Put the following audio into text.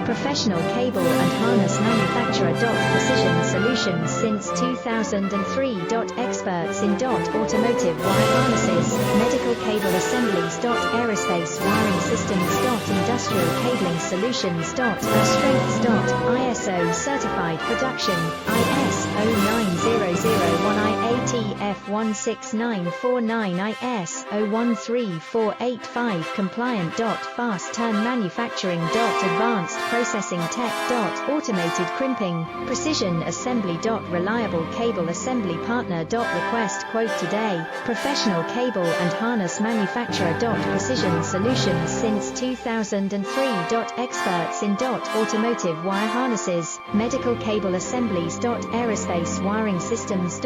Professional cable and harness manufacturer. Precision solutions since 2003. Experts in automotive wire harnesses, medical cable assemblies. Aerospace wiring systems. Industrial cabling solutions. Strengths. ISO certified production, IS 09001 IATF 16949 IS 013485 compliant. Fast turn manufacturing. Advanced processing tech. Automated crimping, precision assembly. Reliable cable assembly partner. Request quote today. Professional cable and harness manufacturer. Precision solutions since 2003. Experts in automotive wire harnesses, medical cable assemblies. Aerospace wiring systems.